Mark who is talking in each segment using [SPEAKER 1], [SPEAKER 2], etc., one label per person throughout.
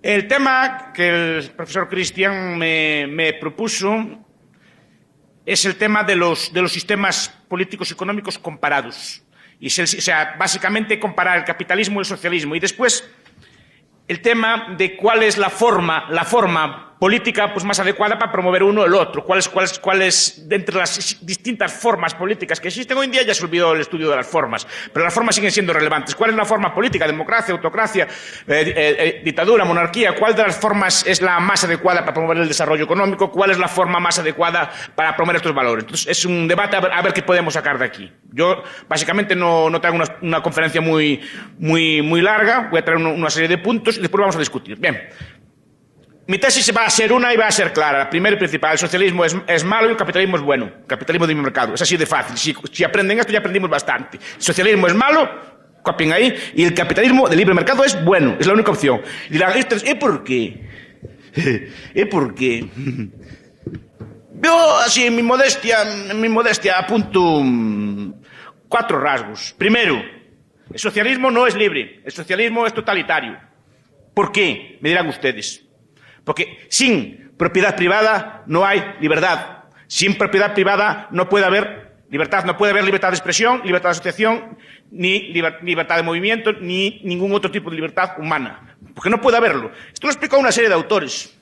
[SPEAKER 1] El tema que el profesor Cristian me propuso es el tema de los sistemas políticos y económicos comparados. O sea, básicamente comparar el capitalismo y el socialismo. Y después el tema de cuál es la forma política pues, más adecuada para promover uno o el otro. ¿Cuál es, de entre las distintas formas políticas que existen hoy en día? Ya se olvidó el estudio de las formas, pero las formas siguen siendo relevantes. ¿Cuál es la forma política? ¿Democracia, autocracia, dictadura, monarquía? ¿Cuál de las formas es la más adecuada para promover el desarrollo económico? ¿Cuál es la forma más adecuada para promover estos valores? Entonces, es un debate a ver qué podemos sacar de aquí. Yo, básicamente, no traigo una conferencia muy larga. Voy a traer una serie de puntos y después vamos a discutir. Bien. Mi tesis va a ser una y va a ser clara. La primera y principal, el socialismo es malo y el capitalismo es bueno. El capitalismo de libre mercado. Es así de fácil. Si aprenden esto ya aprendimos bastante. El socialismo es malo, copien ahí, y el capitalismo de libre mercado es bueno. Es la única opción. Y dirán, ¿y por qué? ¿Y por qué? Yo, así, en mi modestia apunto 4 rasgos. Primero, el socialismo no es libre. El socialismo es totalitario. ¿Por qué? Me dirán ustedes. Porque sin propiedad privada no hay libertad. Sin propiedad privada no puede haber libertad. No puede haber libertad de expresión, libertad de asociación, ni libertad de movimiento, ni ningún otro tipo de libertad humana. Porque no puede haberlo. Esto lo explicó una serie de autores.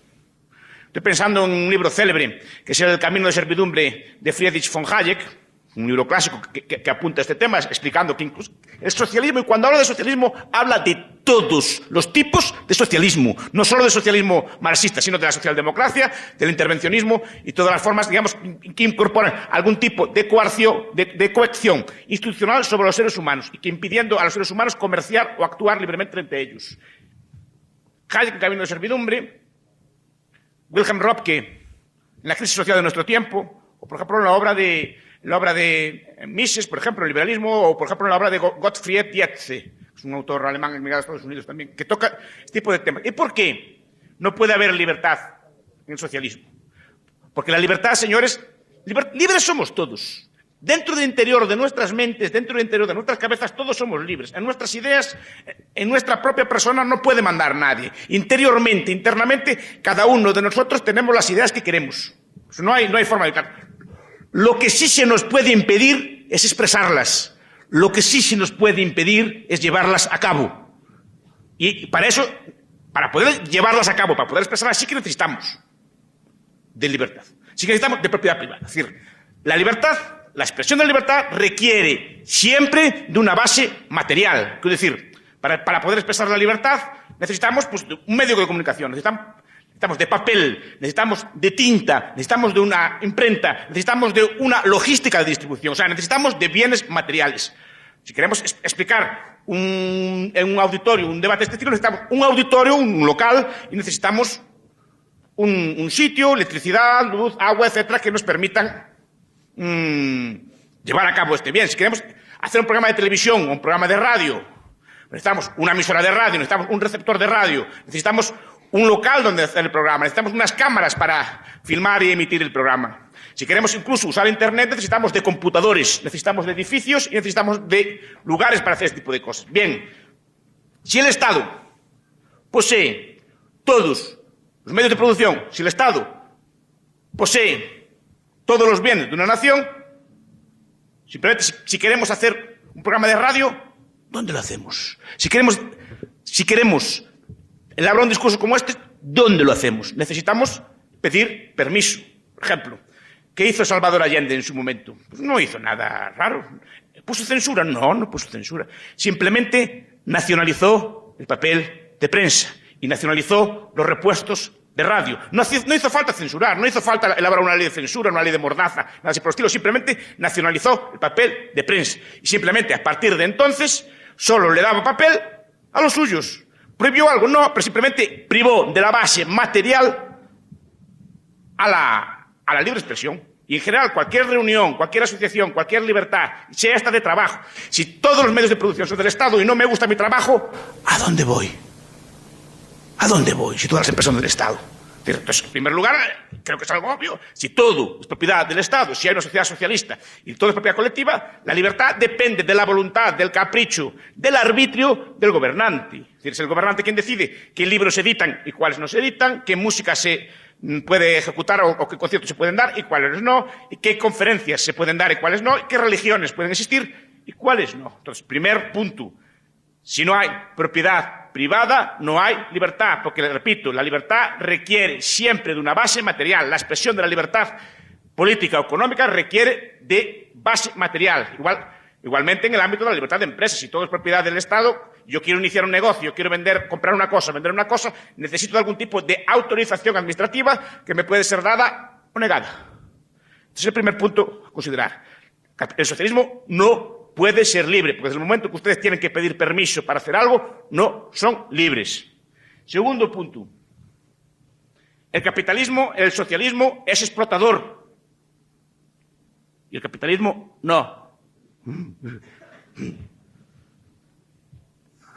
[SPEAKER 1] Estoy pensando en un libro célebre, que es El camino de servidumbre, de Friedrich von Hayek, un libro clásico que apunta a este tema, explicando que incluso el socialismo, y cuando habla de socialismo, habla de todos los tipos de socialismo, no solo del socialismo marxista, sino de la socialdemocracia, del intervencionismo y todas las formas, digamos, que incorporan algún tipo de coacción institucional sobre los seres humanos y que impidiendo a los seres humanos comerciar o actuar libremente entre ellos. Hayek, El camino de servidumbre, Wilhelm Röpke, en La crisis social de nuestro tiempo, o por ejemplo en la obra de Mises, por ejemplo, el liberalismo, o por ejemplo en la obra de Gottfried Tietze, es un autor alemán emigrado a Estados Unidos también, que toca este tipo de temas. ¿Y por qué no puede haber libertad en el socialismo? Porque la libertad, señores, libres somos todos. Dentro del interior de nuestras mentes, dentro del interior de nuestras cabezas, todos somos libres. En nuestras ideas, en nuestra propia persona no puede mandar nadie. Interiormente, internamente, cada uno de nosotros tenemos las ideas que queremos. No hay forma de evitar. Lo que sí se nos puede impedir es expresarlas. Lo que sí se nos puede impedir es llevarlas a cabo. Y para eso, para poder llevarlas a cabo, para poder expresarlas, sí que necesitamos de libertad. Sí que necesitamos de propiedad privada. Es decir, la libertad, la expresión de la libertad requiere siempre de una base material. Quiero decir, para poder expresar la libertad necesitamos pues, un medio de comunicación, necesitamos de papel, necesitamos de tinta, necesitamos de una imprenta, necesitamos de una logística de distribución, o sea, necesitamos de bienes materiales. Si queremos explicar en un auditorio un debate de este estilo, necesitamos un auditorio, un local, y necesitamos un sitio, electricidad, luz, agua, etcétera, que nos permitan llevar a cabo este bien. Si queremos hacer un programa de televisión o un programa de radio, necesitamos una emisora de radio, necesitamos un receptor de radio, necesitamos un local donde hacer el programa, necesitamos unas cámaras para filmar y emitir el programa. Si queremos incluso usar Internet, necesitamos de computadores, necesitamos de edificios y necesitamos de lugares para hacer este tipo de cosas. Bien, si el Estado posee todos los medios de producción, si el Estado posee todos los bienes de una nación, simplemente si queremos hacer un programa de radio, ¿dónde lo hacemos? Si queremos elaborar un discurso como este, ¿dónde lo hacemos? Necesitamos pedir permiso. Por ejemplo, ¿qué hizo Salvador Allende en su momento? Pues no hizo nada raro. ¿Puso censura? No puso censura. Simplemente nacionalizó el papel de prensa y nacionalizó los repuestos de radio. No hizo falta censurar, no hizo falta elaborar una ley de censura, una ley de mordaza, nada así por el estilo. Simplemente nacionalizó el papel de prensa. Y simplemente, a partir de entonces, solo le daba papel a los suyos. ¿Prohibió algo? No, pero simplemente privó de la base material a la libre expresión. Y en general, cualquier reunión, cualquier asociación, cualquier libertad, sea esta de trabajo, si todos los medios de producción son del Estado y no me gusta mi trabajo, ¿a dónde voy? ¿A dónde voy si todas las empresas son del Estado? Entonces, en primer lugar, creo que es algo obvio. Si todo es propiedad del Estado, si hay una sociedad socialista y todo es propiedad colectiva, la libertad depende de la voluntad, del capricho, del arbitrio del gobernante. Es decir, es el gobernante quien decide qué libros se editan y cuáles no se editan, qué música se puede ejecutar o qué conciertos se pueden dar y cuáles no, y qué conferencias se pueden dar y cuáles no, y qué religiones pueden existir y cuáles no. Entonces, primer punto, si no hay propiedad privada, no hay libertad, porque, le repito, la libertad requiere siempre de una base material. La expresión de la libertad política o económica requiere de base material. Igualmente en el ámbito de la libertad de empresas, si todo es propiedad del Estado, yo quiero iniciar un negocio, quiero comprar una cosa, vender una cosa, necesito algún tipo de autorización administrativa que me puede ser dada o negada. Este es el primer punto a considerar. El socialismo no puede ser libre, porque desde el momento que ustedes tienen que pedir permiso para hacer algo, no son libres. Segundo punto. El socialismo es explotador. Y el capitalismo no.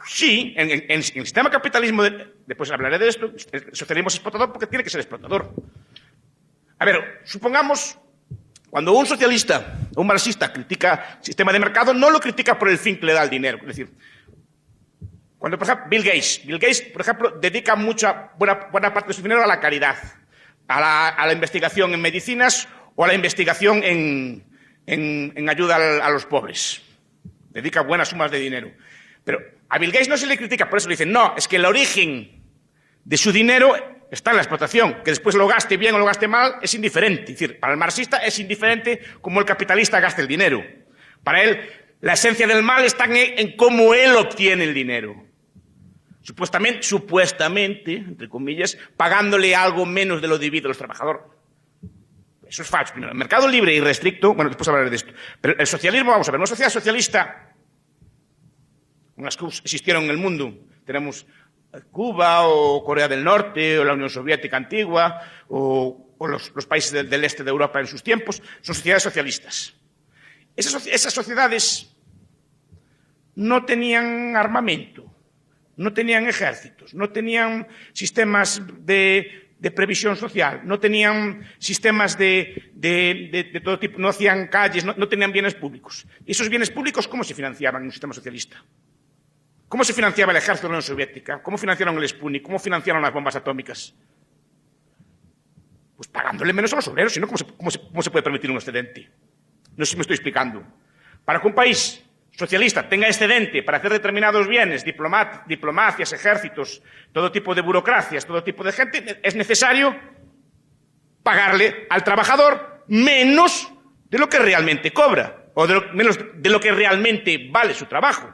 [SPEAKER 1] Sí, en el sistema capitalismo, después hablaré de esto, el socialismo es explotador porque tiene que ser explotador. A ver, supongamos, cuando un socialista o un marxista critica el sistema de mercado, no lo critica por el fin que le da el dinero. Es decir, cuando, por ejemplo, Bill Gates, por ejemplo, dedica buena parte de su dinero a la caridad, a la investigación en medicinas o a la investigación en ayuda a los pobres. Dedica buenas sumas de dinero. Pero a Bill Gates no se le critica, por eso le dicen, no, es que el origen de su dinero está en la explotación. Que después lo gaste bien o lo gaste mal es indiferente. Es decir, para el marxista es indiferente cómo el capitalista gaste el dinero. Para él, la esencia del mal está en cómo él obtiene el dinero. Supuestamente, entre comillas, pagándole algo menos de lo debido a los trabajadores. Eso es falso. Primero, el mercado libre y restricto, bueno, después hablaré de esto. Pero el socialismo, vamos a ver, una sociedad socialista, unas que existieron en el mundo, tenemos Cuba o Corea del Norte o la Unión Soviética antigua o los países del este de Europa en sus tiempos, son sociedades socialistas. Esas sociedades no tenían armamento, no tenían ejércitos, no tenían sistemas de previsión social, no tenían sistemas de todo tipo, no hacían calles, no tenían bienes públicos. ¿Y esos bienes públicos cómo se financiaban en un sistema socialista? ¿Cómo se financiaba el ejército de la Unión Soviética? ¿Cómo financiaron el Sputnik? ¿Cómo financiaron las bombas atómicas? Pues pagándole menos a los obreros, si no, ¿cómo se puede permitir un excedente? No sé si me estoy explicando. Para que un país socialista tenga excedente para hacer determinados bienes, diplomacias, ejércitos, todo tipo de burocracias, todo tipo de gente, es necesario pagarle al trabajador menos de lo que realmente cobra, o menos de lo que realmente vale su trabajo.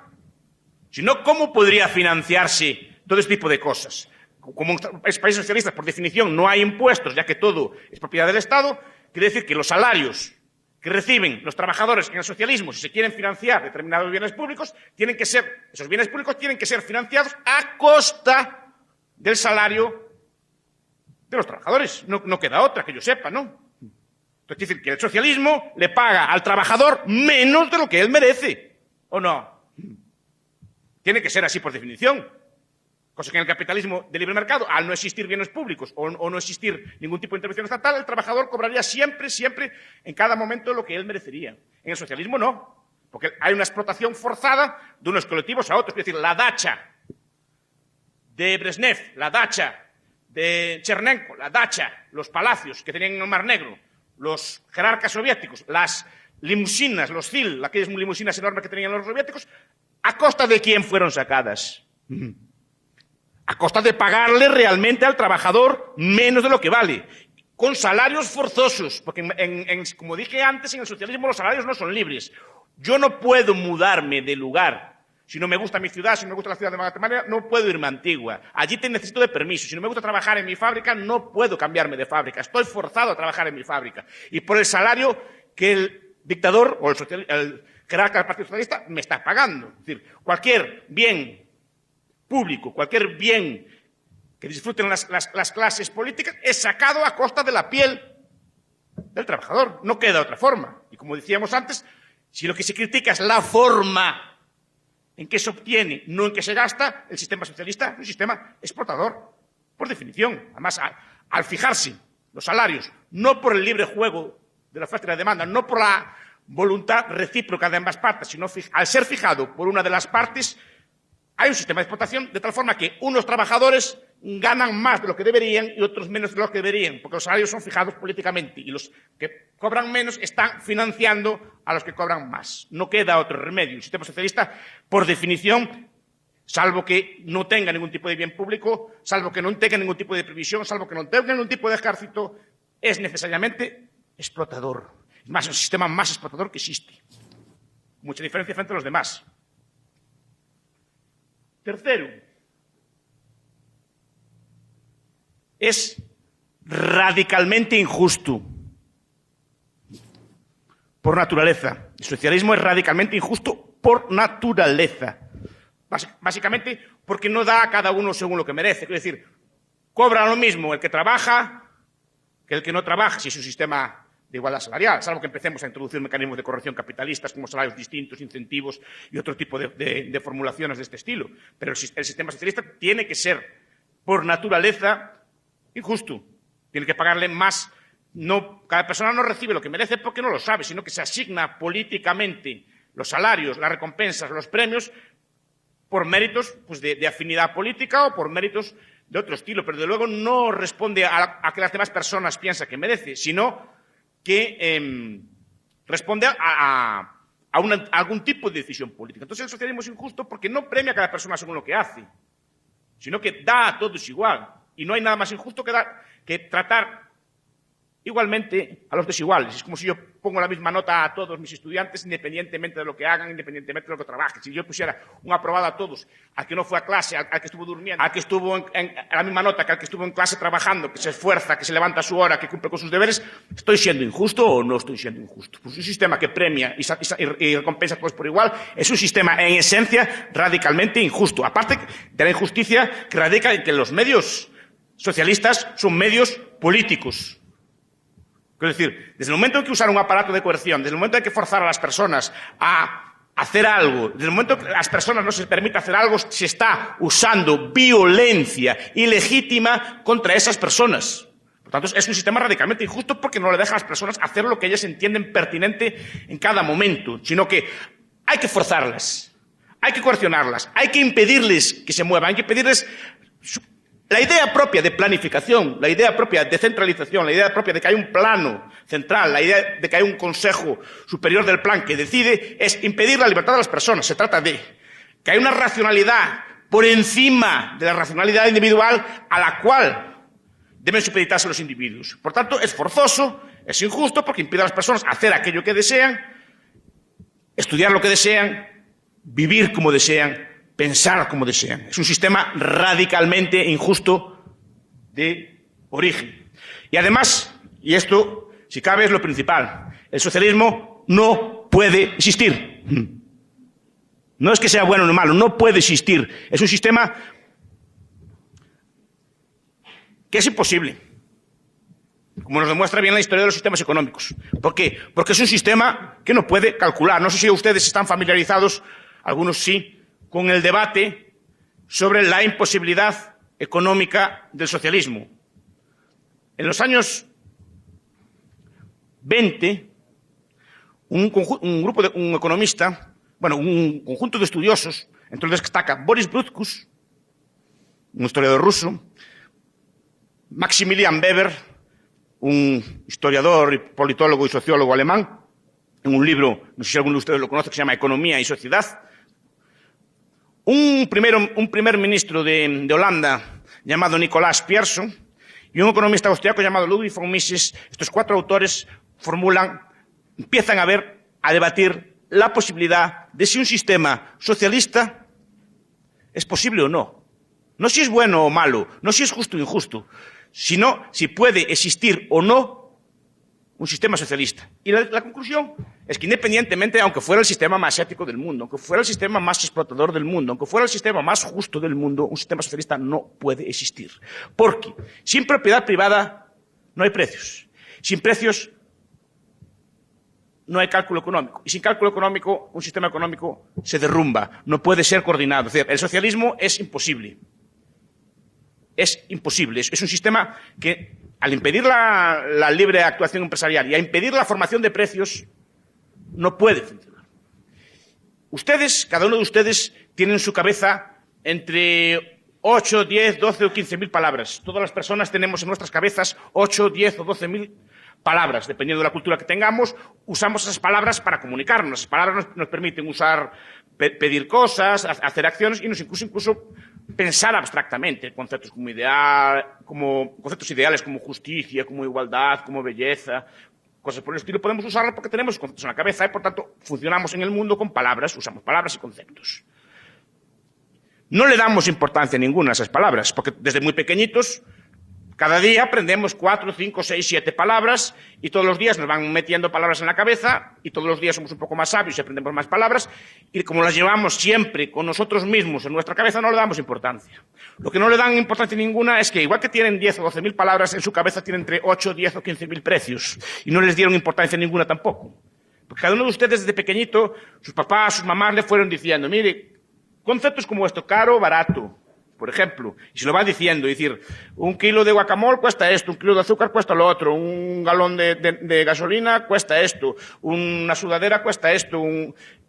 [SPEAKER 1] Si no, ¿cómo podría financiarse todo este tipo de cosas? Como en países socialistas, por definición, no hay impuestos, ya que todo es propiedad del Estado, quiere decir que los salarios que reciben los trabajadores en el socialismo, si se quieren financiar determinados bienes públicos, esos bienes públicos tienen que ser financiados a costa del salario de los trabajadores. No queda otra, que yo sepa, ¿no? Entonces, quiere decir que el socialismo le paga al trabajador menos de lo que él merece, ¿o no? Tiene que ser así por definición. Cosa que en el capitalismo de libre mercado, al no existir bienes públicos o no existir ningún tipo de intervención estatal, el trabajador cobraría siempre, en cada momento lo que él merecería. En el socialismo no, porque hay una explotación forzada de unos colectivos a otros. Es decir, la dacha de Brezhnev, la dacha de Chernenko, la dacha, los palacios que tenían en el Mar Negro, los jerarcas soviéticos, las limusinas, los ZIL, aquellas limusinas enormes que tenían los soviéticos, ¿a costa de quién fueron sacadas? A costa de pagarle realmente al trabajador menos de lo que vale, con salarios forzosos, porque como dije antes, en el socialismo los salarios no son libres. Yo no puedo mudarme de lugar. Si no me gusta mi ciudad, si no me gusta la ciudad de Guatemala, no puedo irme a Antigua. Allí necesito de permiso. Si no me gusta trabajar en mi fábrica, no puedo cambiarme de fábrica. Estoy forzado a trabajar en mi fábrica. Y por el salario que el dictador o el jerarca del Partido Socialista me está pagando. Es decir, cualquier bien público, cualquier bien que disfruten las clases políticas es sacado a costa de la piel del trabajador. No queda otra forma. Y como decíamos antes, si lo que se critica es la forma en que se obtiene, no en que se gasta, el sistema socialista es un sistema explotador, por definición. Además, al fijarse los salarios, no por el libre juego de la oferta y la demanda, no por la voluntad recíproca de ambas partes, sino al ser fijado por una de las partes, hay un sistema de explotación de tal forma que unos trabajadores ganan más de lo que deberían y otros menos de lo que deberían, porque los salarios son fijados políticamente y los que cobran menos están financiando a los que cobran más. No queda otro remedio. El sistema socialista, por definición, salvo que no tenga ningún tipo de bien público, salvo que no tenga ningún tipo de previsión, salvo que no tenga ningún tipo de ejército, es necesariamente explotador. Es más, el sistema más explotador que existe. Mucha diferencia frente a los demás. Tercero, es radicalmente injusto. Por naturaleza. El socialismo es radicalmente injusto por naturaleza. Básicamente porque no da a cada uno según lo que merece. Es decir, cobra lo mismo el que trabaja que el que no trabaja, si es un sistema de igualdad salarial, salvo que empecemos a introducir mecanismos de corrección capitalistas como salarios distintos, incentivos y otro tipo de formulaciones de este estilo. Pero el sistema socialista tiene que ser, por naturaleza, injusto. Tiene que pagarle más. No, cada persona no recibe lo que merece porque no lo sabe, sino que se asigna políticamente los salarios, las recompensas, los premios por méritos pues, de afinidad política o por méritos de otro estilo. Pero, desde luego, no responde a que las demás personas piensan que merece, sino que responde a algún tipo de decisión política. Entonces, el socialismo es injusto porque no premia a cada persona según lo que hace, sino que da a todos igual. Y no hay nada más injusto que tratar igualmente a los desiguales. Es como si yo pongo la misma nota a todos mis estudiantes, independientemente de lo que hagan, independientemente de lo que trabajen. Si yo pusiera un aprobado a todos, al que no fue a clase, al que estuvo durmiendo, al que estuvo a la misma nota que al que estuvo en clase trabajando, que se esfuerza, que se levanta a su hora, que cumple con sus deberes, ¿estoy siendo injusto o no estoy siendo injusto? Pues un sistema que premia y recompensa a todos por igual es un sistema, en esencia, radicalmente injusto. Aparte de la injusticia que radica en que los medios socialistas son medios políticos. Es decir, desde el momento en que usar un aparato de coerción, desde el momento en que forzar a las personas a hacer algo, desde el momento en que a las personas no se les permite hacer algo, se está usando violencia ilegítima contra esas personas. Por tanto, es un sistema radicalmente injusto porque no le deja a las personas hacer lo que ellas entienden pertinente en cada momento, sino que hay que forzarlas, hay que coercionarlas, hay que impedirles que se muevan, hay que impedirles la idea propia de planificación, la idea propia de centralización, la idea propia de que hay un plano central, la idea de que hay un consejo superior del plan que decide, es impedir la libertad de las personas. Se trata de que hay una racionalidad por encima de la racionalidad individual a la cual deben supeditarse los individuos. Por tanto, es forzoso, es injusto porque impide a las personas hacer aquello que desean, estudiar lo que desean, vivir como desean, pensar como desean. Es un sistema radicalmente injusto de origen. Y además, y esto, si cabe, es lo principal, el socialismo no puede existir. No es que sea bueno o malo, no puede existir. Es un sistema que es imposible, como nos demuestra bien la historia de los sistemas económicos. ¿Por qué? Porque es un sistema que no puede calcular. No sé si ustedes están familiarizados, algunos sí, con el debate sobre la imposibilidad económica del socialismo. En los años 20, un conjunto de estudiosos, entre los que destaca Boris Brutkus, un historiador ruso, Maximilian Weber, un historiador, y politólogo y sociólogo alemán, en un libro, no sé si alguno de ustedes lo conoce, que se llama Economía y Sociedad. Un primer ministro de Holanda llamado Nicolaas Pierson y un economista austriaco llamado Ludwig von Mises, estos cuatro autores empiezan a debatir la posibilidad de si un sistema socialista es posible o no. No si es bueno o malo, no si es justo o injusto, sino si puede existir o no un sistema socialista. Y la conclusión es que independientemente, aunque fuera el sistema más ético del mundo, aunque fuera el sistema más explotador del mundo, aunque fuera el sistema más justo del mundo, un sistema socialista no puede existir. Porque sin propiedad privada no hay precios. Sin precios no hay cálculo económico. Y sin cálculo económico, un sistema económico se derrumba. No puede ser coordinado. Es decir, el socialismo es imposible. es imposible. Es un sistema que, al impedir la libre actuación empresarial y a impedir la formación de precios, no puede funcionar. Ustedes, cada uno de ustedes, tiene en su cabeza entre 8, 10, 12 o 15.000 palabras. Todas las personas tenemos en nuestras cabezas 8, 10 o 12.000 palabras. Dependiendo de la cultura que tengamos, usamos esas palabras para comunicarnos. Esas palabras nos permiten pedir cosas, hacer acciones y incluso pensar abstractamente conceptos conceptos ideales como justicia, como igualdad, como belleza, cosas por el estilo. Podemos usarlas porque tenemos conceptos en la cabeza y, por tanto, funcionamos en el mundo con palabras, usamos palabras y conceptos. No le damos importancia ninguna a esas palabras, porque desde muy pequeñitos, cada día aprendemos 4, 5, 6, 7 palabras y todos los días nos van metiendo palabras en la cabeza y todos los días somos un poco más sabios y aprendemos más palabras y como las llevamos siempre con nosotros mismos en nuestra cabeza no le damos importancia. Lo que no le dan importancia ninguna es que igual que tienen 10 o 12.000 palabras, en su cabeza tienen entre 8, 10 o 15.000 precios y no les dieron importancia ninguna tampoco. Porque cada uno de ustedes desde pequeñito, sus papás, sus mamás le fueron diciendo, mire, conceptos como esto, caro, barato, por ejemplo, y se lo va diciendo, decir, 1 kilo de guacamole cuesta esto, 1 kilo de azúcar cuesta lo otro, un galón de gasolina cuesta esto, una sudadera cuesta esto,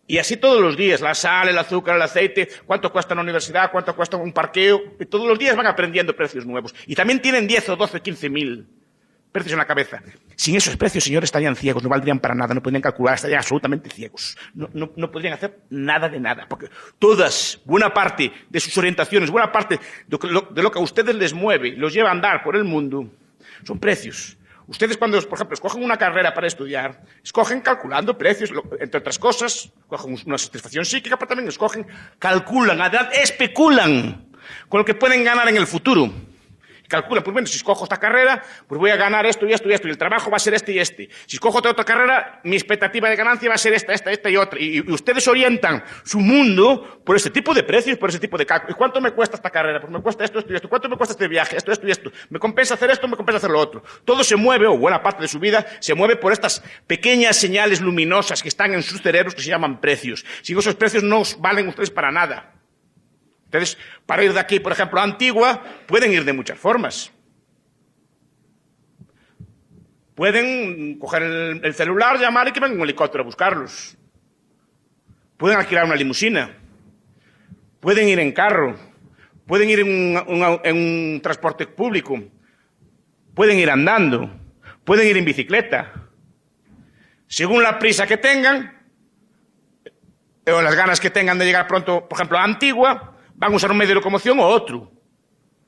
[SPEAKER 1] y así todos los días, la sal, el azúcar, el aceite, cuánto cuesta una universidad, cuánto cuesta un parqueo, y todos los días van aprendiendo precios nuevos. Y también tienen 10 o 12, 15.000 precios en la cabeza. Sin esos precios, señores, estarían ciegos, no valdrían para nada, no podrían calcular, estarían absolutamente ciegos. No podrían hacer nada de nada, porque buena parte de sus orientaciones, buena parte de lo que a ustedes les mueve, los lleva a andar por el mundo, son precios. Ustedes cuando, por ejemplo, escogen una carrera para estudiar, escogen calculando precios, entre otras cosas, cogen una satisfacción psíquica, pero también calculan, especulan con lo que pueden ganar en el futuro. Calcula, pues bueno, si escojo esta carrera, pues voy a ganar esto y esto y esto, y el trabajo va a ser este y este. Si escojo otra carrera, mi expectativa de ganancia va a ser esta y otra. Y ustedes orientan su mundo por ese tipo de precios, por ese tipo de cálculos. ¿Y cuánto me cuesta esta carrera? Pues me cuesta esto y esto. ¿Cuánto me cuesta este viaje? Esto y esto. ¿Me compensa hacer esto? ¿Me compensa hacer lo otro? Todo se mueve, o buena parte de su vida, se mueve por estas pequeñas señales luminosas que están en sus cerebros que se llaman precios. Sin esos precios no os valen ustedes para nada. Ustedes, para ir de aquí, por ejemplo, a Antigua, pueden ir de muchas formas. Pueden coger el celular, llamar y que venga un helicóptero a buscarlos. Pueden alquilar una limusina. Pueden ir en carro. Pueden ir en un transporte público. Pueden ir andando. Pueden ir en bicicleta. Según la prisa que tengan, o las ganas que tengan de llegar pronto, por ejemplo, a Antigua, van a usar un medio de locomoción o otro,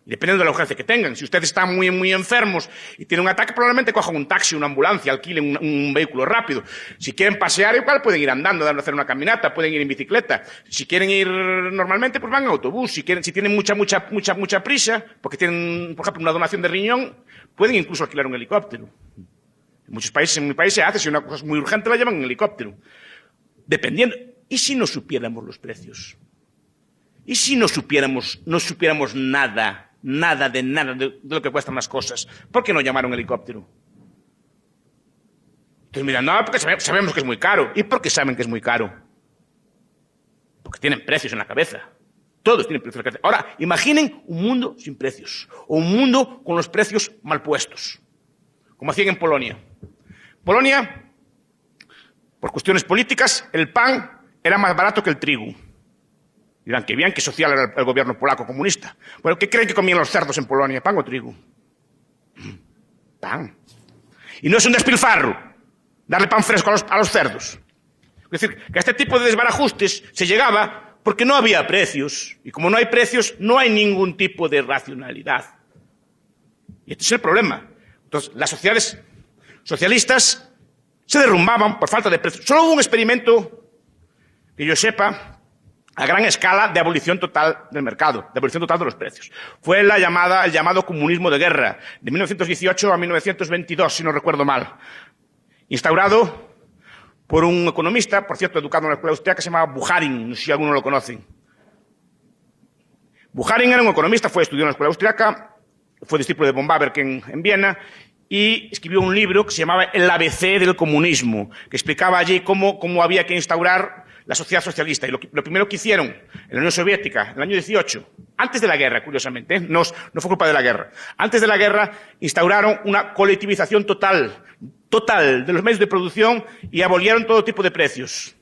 [SPEAKER 1] dependiendo de la urgencia que tengan. Si ustedes están muy, muy enfermos y tienen un ataque, probablemente cojan un taxi, una ambulancia, alquilen un vehículo rápido. Si quieren pasear, igual pueden ir andando, hacer una caminata, pueden ir en bicicleta. Si quieren ir normalmente, pues van en autobús. Si tienen mucha prisa, porque tienen, por ejemplo, una donación de riñón, pueden incluso alquilar un helicóptero. En muchos países, en mi país se hace, si una cosa es muy urgente, la llevan en helicóptero. Dependiendo. ¿Y si no supiéramos los precios? ¿Y si no supiéramos nada de lo que cuestan las cosas? ¿Por qué no llamar a un helicóptero? Entonces miran, no, porque sabemos que es muy caro. ¿Y por qué saben que es muy caro? Porque tienen precios en la cabeza. Todos tienen precios en la cabeza. Ahora, imaginen un mundo sin precios. O un mundo con los precios mal puestos. Como hacían en Polonia. Polonia, por cuestiones políticas, el pan era más barato que el trigo. Dirán, que bien, que social era el gobierno polaco comunista. Bueno, ¿qué creen que comían los cerdos en Polonia? ¿Pan o trigo? Pan. Y no es un despilfarro darle pan fresco a los cerdos. Es decir, que a este tipo de desbarajustes se llegaba porque no había precios. Y como no hay precios, no hay ningún tipo de racionalidad. Y este es el problema. Entonces, las socialistas se derrumbaban por falta de precios. Solo hubo un experimento, que yo sepa, a gran escala de abolición total del mercado, de abolición total de los precios. Fue el llamado comunismo de guerra, de 1918 a 1922, si no recuerdo mal. Instaurado por un economista, por cierto, educado en la escuela austríaca, que se llamaba Bukharin, no sé si alguno lo conoce. Bukharin era un economista, estudió en la escuela austríaca, fue discípulo de von Baberk en Viena, y escribió un libro que se llamaba El ABC del comunismo, que explicaba allí cómo había que instaurar la sociedad socialista. Y lo primero que hicieron en la Unión Soviética, en el año 18, antes de la guerra, curiosamente, no fue culpa de la guerra, antes de la guerra instauraron una colectivización total de los medios de producción y abolieron todo tipo de precios.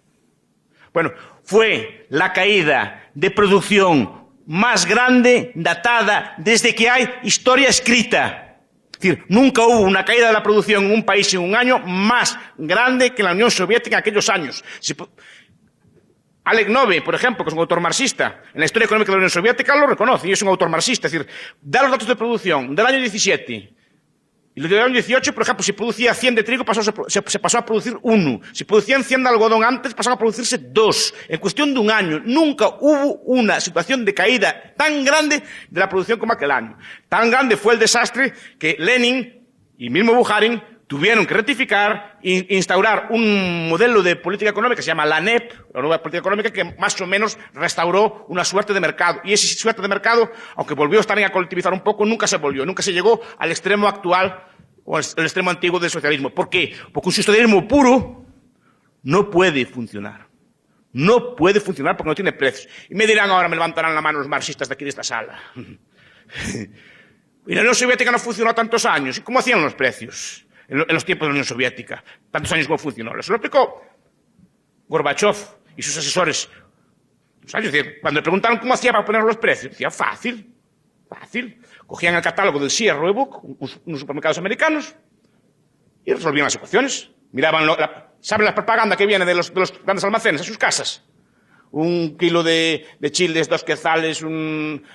[SPEAKER 1] Bueno, fue la caída de producción más grande datada desde que hay historia escrita. Es decir, nunca hubo una caída de la producción en un país en un año más grande que en la Unión Soviética en aquellos años. Alec Nove, por ejemplo, que es un autor marxista, en la historia económica de la Unión Soviética lo reconoce, y es un autor marxista. Es decir, da los datos de producción del año 17 y del año 18, por ejemplo, si producía 100 de trigo, se pasó a producir 1. Si producían 100 de algodón antes, pasaron a producirse 2. En cuestión de un año, nunca hubo una situación de caída tan grande de la producción como aquel año. Tan grande fue el desastre que Lenin y mismo Bukharin tuvieron que rectificar e instaurar un modelo de política económica que se llama la NEP, la nueva política económica, que más o menos restauró una suerte de mercado. Y esa suerte de mercado, aunque volvió también a colectivizar un poco, nunca se volvió, nunca se llegó al extremo actual o al extremo antiguo del socialismo. ¿Por qué? Porque un socialismo puro no puede funcionar. No puede funcionar porque no tiene precios. Y me dirán ahora, me levantarán la mano los marxistas de aquí de esta sala. Y la Unión Soviética no funcionó tantos años. ¿Y cómo hacían los precios en los tiempos de la Unión Soviética? Tantos años como funcionó. Eso lo explicó Gorbachev y sus asesores. Es decir, cuando le preguntaron cómo hacía para poner los precios, decía, fácil. Cogían el catálogo del Sears Roebuck, unos supermercados americanos, y resolvían las ecuaciones. Miraban, ¿saben la propaganda que viene de los grandes almacenes a sus casas? 1 kilo de chiles, 2 quetzales,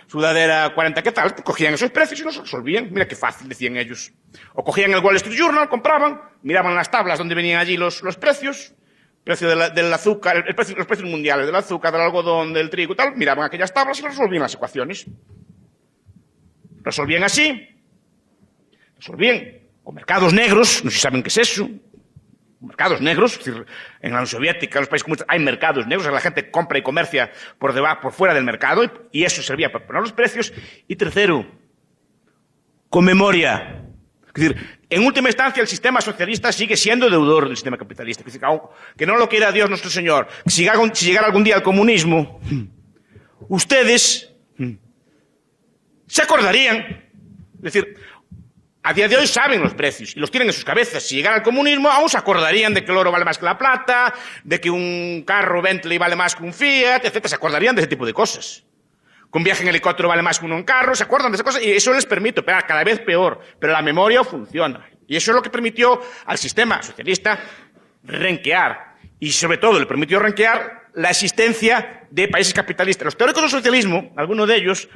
[SPEAKER 1] sudadera, 40 quetzales. Cogían esos precios y los resolvían. Mira qué fácil, decían ellos. O cogían el Wall Street Journal, compraban, miraban las tablas donde venían allí los precios, precio del azúcar, los precios mundiales del azúcar, del algodón, del trigo y tal, miraban aquellas tablas y resolvían las ecuaciones. Resolvían así, resolvían con mercados negros, no sé si saben qué es eso, mercados negros, es decir, en la Unión Soviética, en los países comunistas, hay mercados negros, la gente compra y comercia por fuera del mercado, y eso servía para poner los precios. Y tercero, con memoria. Es decir, en última instancia, el sistema socialista sigue siendo deudor del sistema capitalista. Es decir, que no lo quiera Dios nuestro Señor, que si llegara algún día el comunismo, ustedes se acordarían. Es decir, a día de hoy saben los precios y los tienen en sus cabezas. Si llegara el comunismo, aún se acordarían de que el oro vale más que la plata, de que un carro Bentley vale más que un Fiat, etc. Se acordarían de ese tipo de cosas. Que un viaje en helicóptero vale más que uno en carro, se acuerdan de esas cosas y eso les permite operar cada vez peor. Pero la memoria funciona. Y eso es lo que permitió al sistema socialista renquear. Y sobre todo le permitió renquear la existencia de países capitalistas. Los teóricos del socialismo, algunos de ellos,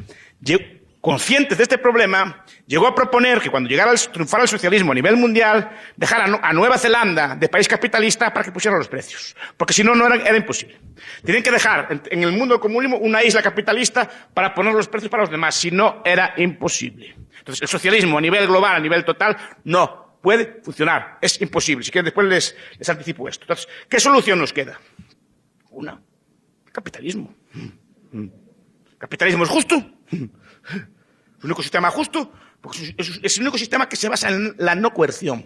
[SPEAKER 1] conscientes de este problema, llegó a proponer que cuando triunfara el socialismo a nivel mundial, dejara a Nueva Zelanda de país capitalista para que pusiera los precios. Porque si no, era imposible. Tienen que dejar en el mundo del comunismo una isla capitalista para poner los precios para los demás. Si no, era imposible. Entonces, el socialismo a nivel global, a nivel total, no puede funcionar. Es imposible. Si quieren, después les anticipo esto. Entonces, ¿qué solución nos queda? Una. Capitalismo. ¿Capitalismo es justo? Es un único sistema justo, porque es el único sistema que se basa en la no coerción.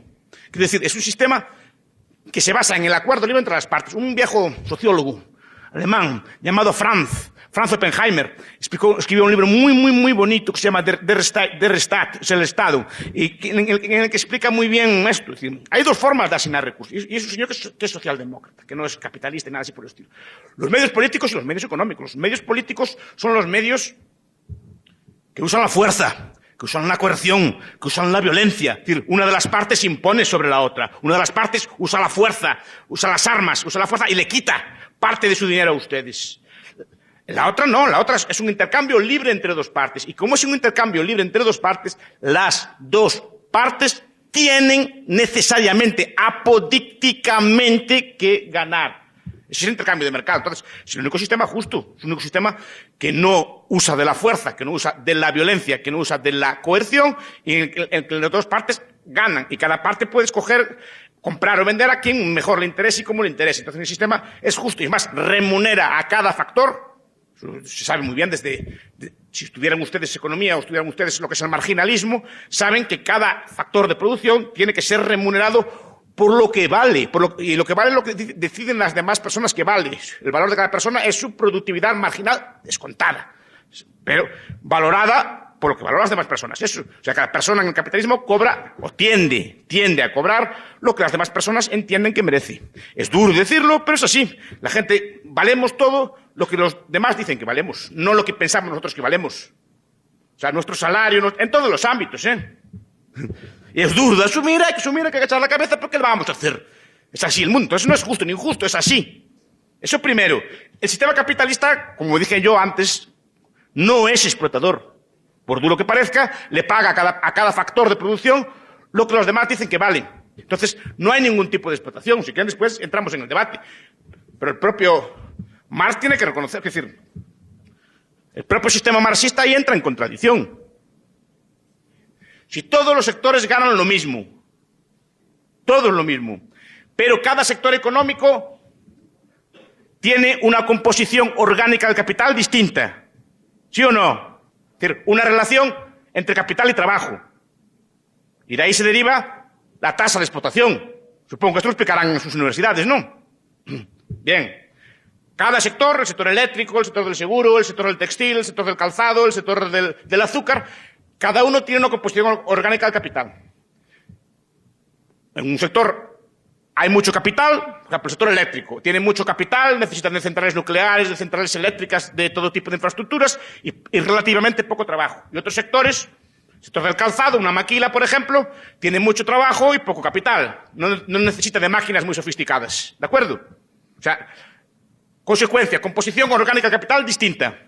[SPEAKER 1] Quiero decir, es un sistema que se basa en el acuerdo libre entre las partes. Un viejo sociólogo alemán llamado Franz Oppenheimer escribió un libro muy bonito que se llama Der Staat, es el Estado, y en el que explica muy bien esto. Es decir, hay dos formas de asignar recursos, y es un señor que es socialdemócrata, que no es capitalista y nada así por el estilo. Los medios políticos y los medios económicos. Los medios políticos son los medios que usan la fuerza, que usan la coerción, que usan la violencia. Es decir, una de las partes impone sobre la otra. Una de las partes usa la fuerza, usa las armas, usa la fuerza y le quita parte de su dinero a ustedes. La otra no, la otra es un intercambio libre entre dos partes. Y como es un intercambio libre entre dos partes, las dos partes tienen necesariamente, apodícticamente, que ganar. Ese es el intercambio de mercado. Entonces, es el único sistema justo, es el único sistema que no usa de la fuerza, que no usa de la violencia, que no usa de la coerción, y en el que las dos partes ganan. Y cada parte puede escoger comprar o vender a quien mejor le interese y cómo le interese. Entonces, el sistema es justo y además remunera a cada factor. Se sabe muy bien si estudiaran ustedes economía o estudiaran ustedes lo que es el marginalismo, saben que cada factor de producción tiene que ser remunerado por lo que vale, y lo que vale es lo que deciden las demás personas que vale. El valor de cada persona es su productividad marginal descontada, pero valorada por lo que valoran las demás personas. Eso. O sea, cada persona en el capitalismo cobra o tiende a cobrar lo que las demás personas entienden que merece. Es duro decirlo, pero es así. La gente valemos todo lo que los demás dicen que valemos, no lo que pensamos nosotros que valemos. O sea, nuestro salario, en todos los ámbitos, ¿eh? Y es duro de asumir, hay que agachar la cabeza, pero ¿qué le vamos a hacer? Es así el mundo, entonces no es justo ni injusto, es así. Eso primero. El sistema capitalista, como dije yo antes, no es explotador. Por duro que parezca, le paga a cada factor de producción lo que los demás dicen que vale. Entonces, no hay ningún tipo de explotación. Si quieren, después entramos en el debate. Pero el propio Marx tiene que reconocer, es decir, el propio sistema marxista ahí entra en contradicción. Si todos los sectores ganan lo mismo, todos lo mismo, pero cada sector económico tiene una composición orgánica del capital distinta, ¿sí o no? Es decir, una relación entre capital y trabajo. Y de ahí se deriva la tasa de explotación. Supongo que esto lo explicarán en sus universidades, ¿no? Bien. Cada sector, el sector eléctrico, el sector del seguro, el sector del textil, el sector del calzado, el sector del azúcar, cada uno tiene una composición orgánica del capital. En un sector hay mucho capital, por ejemplo, el sector eléctrico tiene mucho capital, necesitan de centrales nucleares, de centrales eléctricas, de todo tipo de infraestructuras y relativamente poco trabajo. Y otros sectores, el sector del calzado, una maquila, por ejemplo, tiene mucho trabajo y poco capital. No necesita de máquinas muy sofisticadas. ¿De acuerdo? O sea, consecuencia, composición orgánica del capital distinta.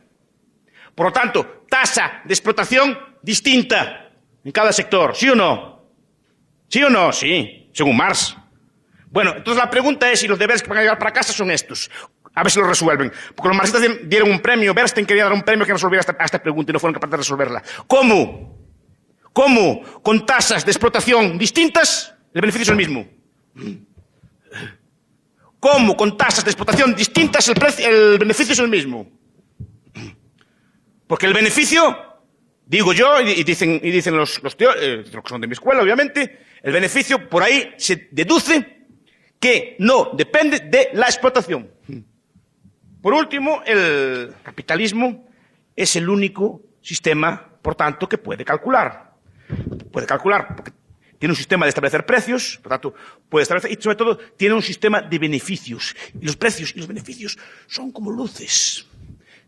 [SPEAKER 1] Por lo tanto, tasa de explotación distinta en cada sector. ¿Sí o no? ¿Sí o no? Sí, según Marx. Bueno, entonces la pregunta es si los deberes que van a llevar para casa son estos. A ver si los resuelven. Porque los marxistas dieron un premio, Bernstein quería dar un premio que resolviera esta pregunta y no fueron capaces de resolverla. ¿Cómo? ¿Cómo? Con tasas de explotación distintas, el beneficio es el mismo. ¿Cómo? Con tasas de explotación distintas, el beneficio es el mismo. Porque el beneficio, digo yo, y dicen los teóricos, que son de mi escuela, obviamente, el beneficio por ahí se deduce que no depende de la explotación. Por último, el capitalismo es el único sistema, por tanto, que puede calcular. Puede calcular porque tiene un sistema de establecer precios, por tanto, puede establecer, y sobre todo, tiene un sistema de beneficios. Y los precios y los beneficios son como luces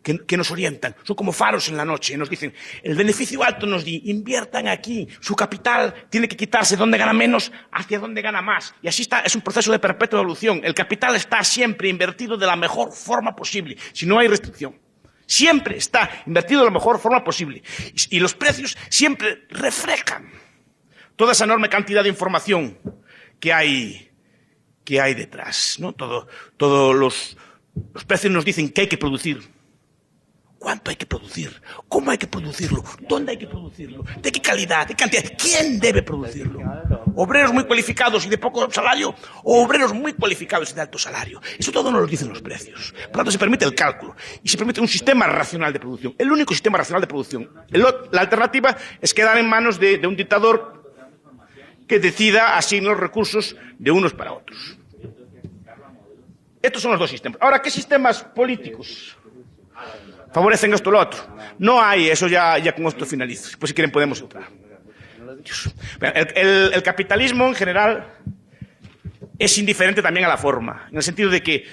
[SPEAKER 1] que nos orientan, son como faros en la noche, nos dicen, el beneficio alto nos di, inviertan aquí, su capital tiene que quitarse donde gana menos hacia donde gana más, y así está, es un proceso de perpetua evolución, el capital está siempre invertido de la mejor forma posible, si no hay restricción, siempre está invertido de la mejor forma posible, y los precios siempre reflejan toda esa enorme cantidad de información que hay detrás, ¿no? Todos los precios nos dicen qué hay que producir. ¿Cuánto hay que producir? ¿Cómo hay que producirlo? ¿Dónde hay que producirlo? ¿De qué calidad? ¿De qué cantidad? ¿Quién debe producirlo? ¿Obreros muy cualificados y de poco salario? ¿O obreros muy cualificados y de alto salario? Eso todo nos lo dicen los precios. Por lo tanto, se permite el cálculo. Y se permite un sistema racional de producción. El único sistema racional de producción. La alternativa es quedar en manos de un dictador que decida asignar los recursos de unos para otros. Estos son los dos sistemas. Ahora, ¿qué sistemas políticos favorecen esto o lo otro? No hay, eso ya con esto finalizo. Pues si quieren podemos entrar. El capitalismo en general es indiferente también a la forma, en el sentido de que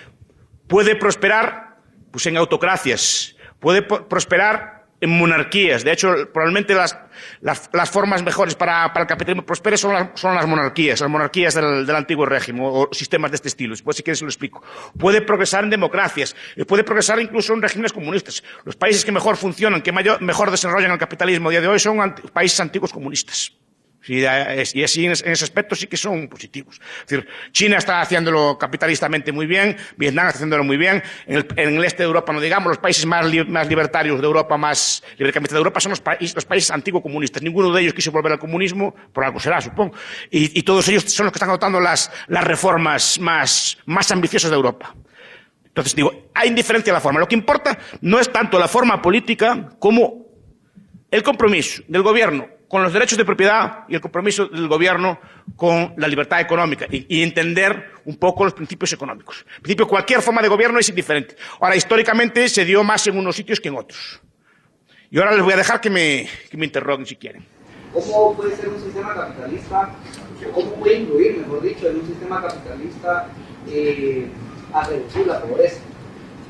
[SPEAKER 1] puede prosperar pues, en autocracias, puede prosperar en monarquías. De hecho, probablemente las formas mejores para el capitalismo prospere son las monarquías del antiguo régimen o sistemas de este estilo. Después, si quieres, se lo explico. Puede progresar en democracias, puede progresar incluso en regímenes comunistas. Los países que mejor funcionan, que mejor desarrollan el capitalismo a día de hoy son países antiguos comunistas. Y así en ese aspecto sí que son positivos. Es decir, China está haciéndolo capitalistamente muy bien, Vietnam está haciéndolo muy bien, en el este de Europa no digamos, los países más libertarios de Europa, más libertarios de Europa son los países antiguo-comunistas. Ninguno de ellos quiso volver al comunismo, por algo será, supongo. Y todos ellos son los que están adoptando las reformas más ambiciosas de Europa. Entonces digo, hay indiferencia de la forma. Lo que importa no es tanto la forma política como el compromiso del gobierno con los derechos de propiedad y el compromiso del gobierno con la libertad económica y entender un poco los principios económicos. En principio, cualquier forma de gobierno es indiferente. Ahora, históricamente se dio más en unos sitios que en otros. Y ahora les voy a dejar que me interroguen si quieren.
[SPEAKER 2] ¿Cómo puede ser un sistema capitalista, cómo puede influir, mejor dicho, en un sistema capitalista a reducir la pobreza?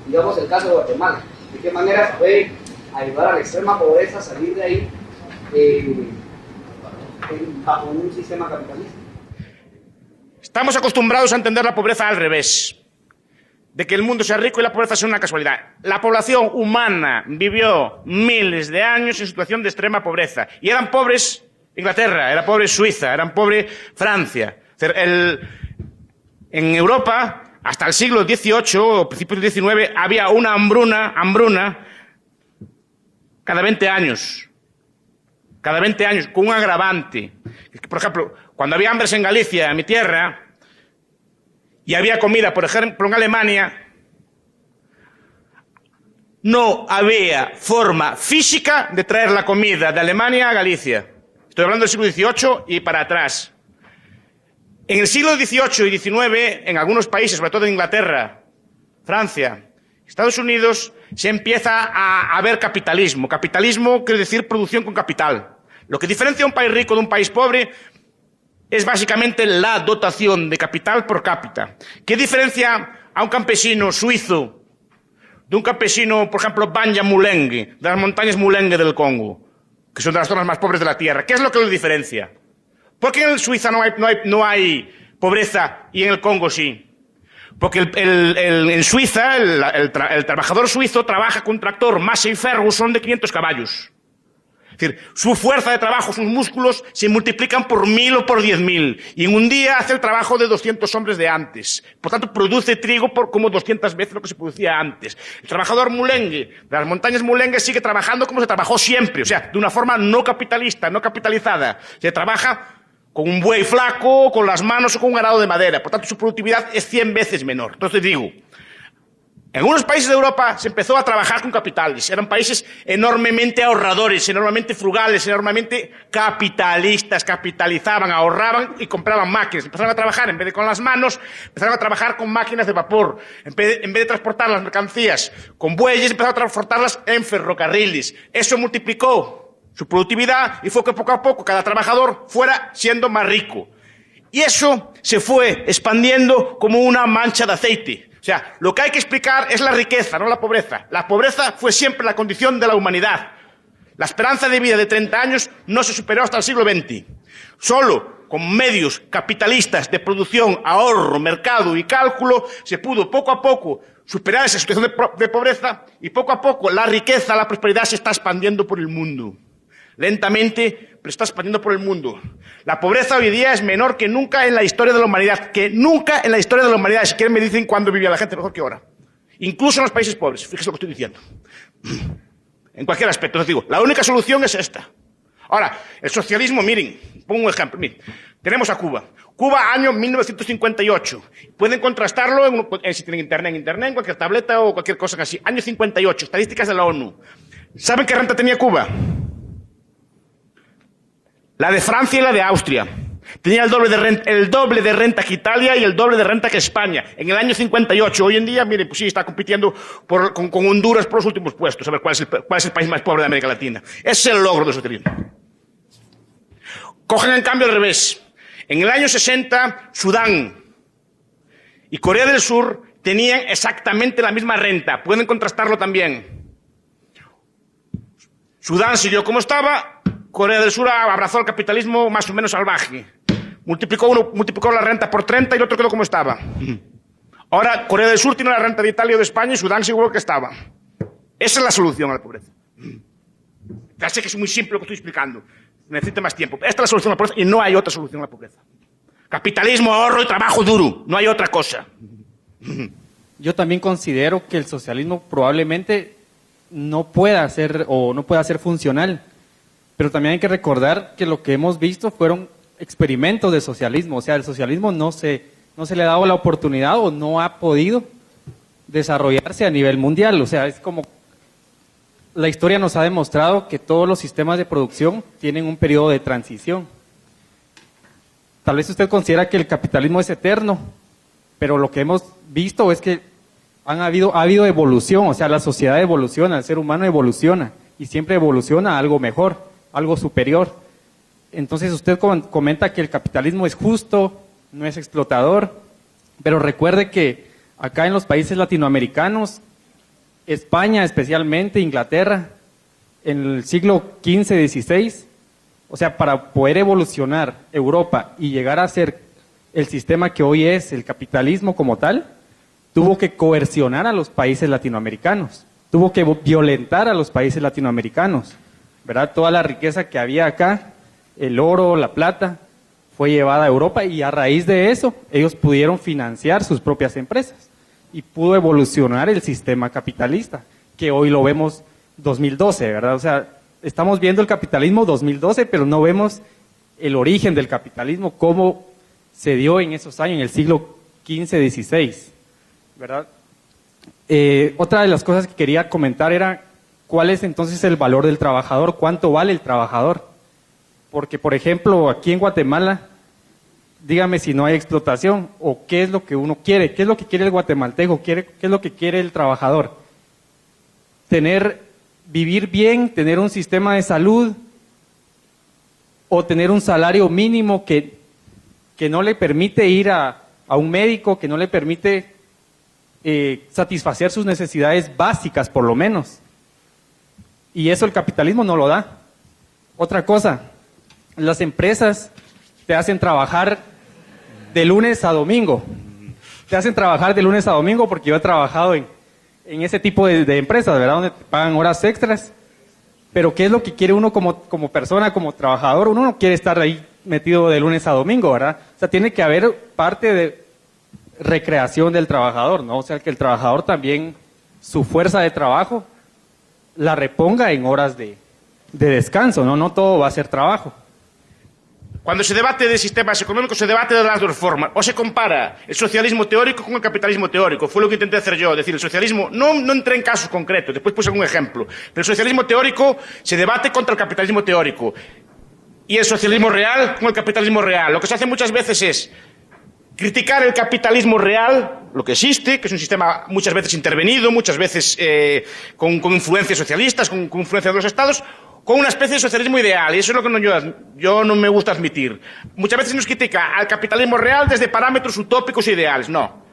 [SPEAKER 2] Digamos el caso de Guatemala. ¿De qué manera se puede ayudar a la extrema pobreza a salir de ahí bajo un sistema capitalista?
[SPEAKER 1] Estamos acostumbrados a entender la pobreza al revés, de que el mundo sea rico y la pobreza sea una casualidad. La población humana vivió miles de años en situación de extrema pobreza, y eran pobres Inglaterra, era pobre Suiza, eran pobre Francia. En Europa, hasta el siglo XVIII o principios del XIX, había una hambruna cada 20 años. Cada 20 años, con un agravante. Por ejemplo, cuando había hambres en Galicia, en mi tierra, y había comida, por ejemplo, en Alemania, no había forma física de traer la comida de Alemania a Galicia. Estoy hablando del siglo XVIII y para atrás. En el siglo XVIII y XIX, en algunos países, sobre todo en Inglaterra, Francia, Estados Unidos, se empieza a ver capitalismo. Capitalismo quiere decir producción con capital. Lo que diferencia a un país rico de un país pobre es básicamente la dotación de capital por cápita. ¿Qué diferencia a un campesino suizo de un campesino, por ejemplo, Banja Mulenge, de las montañas Mulenge del Congo, que son de las zonas más pobres de la tierra? ¿Qué es lo que lo diferencia? ¿Por qué en Suiza no hay pobreza y en el Congo sí? Porque en Suiza el trabajador suizo trabaja con un tractor Massey Ferguson de 500 caballos. Es decir, su fuerza de trabajo, sus músculos se multiplican por 1000 o por 10.000. Y en un día hace el trabajo de 200 hombres de antes. Por tanto, produce trigo por como 200 veces lo que se producía antes. El trabajador Mulenge, de las montañas Mulenge, sigue trabajando como se trabajó siempre. O sea, de una forma no capitalista, no capitalizada. Se trabaja con un buey flaco, con las manos o con un arado de madera. Por tanto, su productividad es 100 veces menor. Entonces digo, en algunos países de Europa se empezó a trabajar con capitales. Eran países enormemente ahorradores, enormemente frugales, enormemente capitalistas. Capitalizaban, ahorraban y compraban máquinas. Empezaron a trabajar, en vez de con las manos, empezaron a trabajar con máquinas de vapor. En vez de transportar las mercancías con bueyes, empezaron a transportarlas en ferrocarriles. Eso multiplicó su productividad y fue que poco a poco cada trabajador fuera siendo más rico. Y eso se fue expandiendo como una mancha de aceite. O sea, lo que hay que explicar es la riqueza, no la pobreza. La pobreza fue siempre la condición de la humanidad. La esperanza de vida de 30 años no se superó hasta el siglo XX. Solo con medios capitalistas de producción, ahorro, mercado y cálculo se pudo poco a poco superar esa situación de pobreza y poco a poco la riqueza, la prosperidad se está expandiendo por el mundo. Lentamente, pero está expandiendo por el mundo. La pobreza hoy día es menor que nunca en la historia de la humanidad. Que nunca en la historia de la humanidad. Si quieren me dicen cuándo vivía la gente mejor que ahora. Incluso en los países pobres. Fíjese lo que estoy diciendo. En cualquier aspecto. Les digo, la única solución es esta. Ahora, el socialismo, miren, pongo un ejemplo. Miren, tenemos a Cuba. Cuba, año 1958. Pueden contrastarlo si tienen internet, en cualquier tableta o cualquier cosa así. Año 58, estadísticas de la ONU. ¿Saben qué renta tenía Cuba? La de Francia y la de Austria. Tenía el doble de renta que Italia y el doble de renta que España. En el año 58. Hoy en día, miren, pues sí, está compitiendo con Honduras por los últimos puestos. A ver cuál es el país más pobre de América Latina. Ese es el logro del socialismo. Cogen en cambio al revés. En el año 60, Sudán y Corea del Sur tenían exactamente la misma renta. Pueden contrastarlo también. Sudán siguió como estaba. Corea del Sur abrazó el capitalismo más o menos salvaje. Multiplicó la renta por 30 y el otro quedó como estaba. Ahora Corea del Sur tiene la renta de Italia o de España y Sudán sigue igual que estaba. Esa es la solución a la pobreza. Ya sé que es muy simple lo que estoy explicando. Necesita más tiempo. Esta es la solución a la pobreza y no hay otra solución a la pobreza. Capitalismo, ahorro y trabajo duro. No hay otra cosa.
[SPEAKER 3] Yo también considero que el socialismo probablemente no pueda ser funcional. Pero también hay que recordar que lo que hemos visto fueron experimentos de socialismo. O sea, el socialismo no se le ha dado la oportunidad o no ha podido desarrollarse a nivel mundial. O sea, es como la historia nos ha demostrado que todos los sistemas de producción tienen un periodo de transición. Tal vez usted considera que el capitalismo es eterno, pero lo que hemos visto es que ha habido evolución, o sea, la sociedad evoluciona, el ser humano evoluciona, y siempre evoluciona a algo mejor, algo superior. Entonces usted comenta que el capitalismo es justo, no es explotador, pero recuerde que acá en los países latinoamericanos, España especialmente, Inglaterra, en el siglo XV, XVI, o sea, para poder evolucionar Europa y llegar a ser el sistema que hoy es el capitalismo como tal, tuvo que coercionar a los países latinoamericanos, tuvo que violentar a los países latinoamericanos, ¿verdad? Toda la riqueza que había acá, el oro, la plata, fue llevada a Europa y a raíz de eso ellos pudieron financiar sus propias empresas y pudo evolucionar el sistema capitalista, que hoy lo vemos 2012, ¿verdad? O sea, estamos viendo el capitalismo 2012, pero no vemos el origen del capitalismo, cómo se dio en esos años, en el siglo XV, XVI, ¿verdad? Otra de las cosas que quería comentar era cuál es entonces el valor del trabajador, cuánto vale el trabajador. Porque, por ejemplo, aquí en Guatemala, dígame si no hay explotación o qué es lo que uno quiere, qué es lo que quiere el guatemalteco, qué es lo que quiere el trabajador. Vivir bien, tener un sistema de salud o tener un salario mínimo que no le permite ir a un médico, que no le permite satisfacer sus necesidades básicas, por lo menos. Y eso el capitalismo no lo da. Otra cosa, las empresas te hacen trabajar de lunes a domingo. Te hacen trabajar de lunes a domingo porque yo he trabajado en ese tipo de empresas, ¿verdad? Donde te pagan horas extras. Pero ¿qué es lo que quiere uno como persona, como trabajador? Uno no quiere estar ahí metido de lunes a domingo, ¿verdad? O sea, tiene que haber parte de recreación del trabajador, ¿no? O sea, que el trabajador también, su fuerza de trabajo, la reponga en horas de descanso, ¿no? No todo va a ser trabajo.
[SPEAKER 1] Cuando se debate de sistemas económicos, se debate de las dos formas. O se compara el socialismo teórico con el capitalismo teórico. Fue lo que intenté hacer yo. Es decir, el socialismo, no entré en casos concretos, después puse algún ejemplo. Pero el socialismo teórico se debate contra el capitalismo teórico. Y el socialismo real con el capitalismo real. Lo que se hace muchas veces es criticar el capitalismo real, lo que existe, que es un sistema muchas veces intervenido, muchas veces con influencias socialistas, con influencia de los estados, con una especie de socialismo ideal, y eso es lo que yo no me gusta admitir. Muchas veces nos critica al capitalismo real desde parámetros utópicos e ideales. No.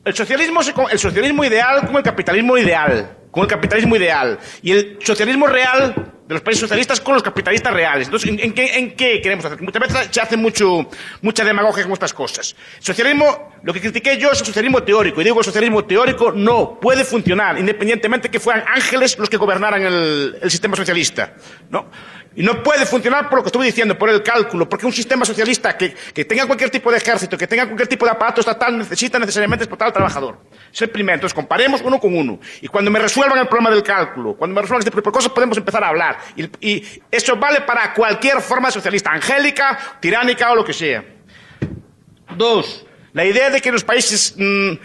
[SPEAKER 1] El socialismo ideal con el capitalismo ideal. Con el capitalismo ideal. Y el socialismo real de los países socialistas con los capitalistas reales. Entonces, ¿en qué queremos hacer? Muchas veces se hace mucha demagogia con estas cosas. El socialismo, lo que critiqué yo es el socialismo teórico. Y digo que el socialismo teórico no puede funcionar, independientemente que fueran ángeles los que gobernaran el sistema socialista. ¿No? Y no puede funcionar por lo que estuve diciendo, por el cálculo, porque un sistema socialista que tenga cualquier tipo de ejército, que tenga cualquier tipo de aparato estatal, necesita necesariamente explotar al trabajador. Es el primero. Entonces, comparemos uno con uno. Y cuando me resuelvan el problema del cálculo, cuando me resuelvan este tipo de cosas, podemos empezar a hablar. Y eso vale para cualquier forma socialista, angélica, tiránica o lo que sea. Dos, la idea de que los países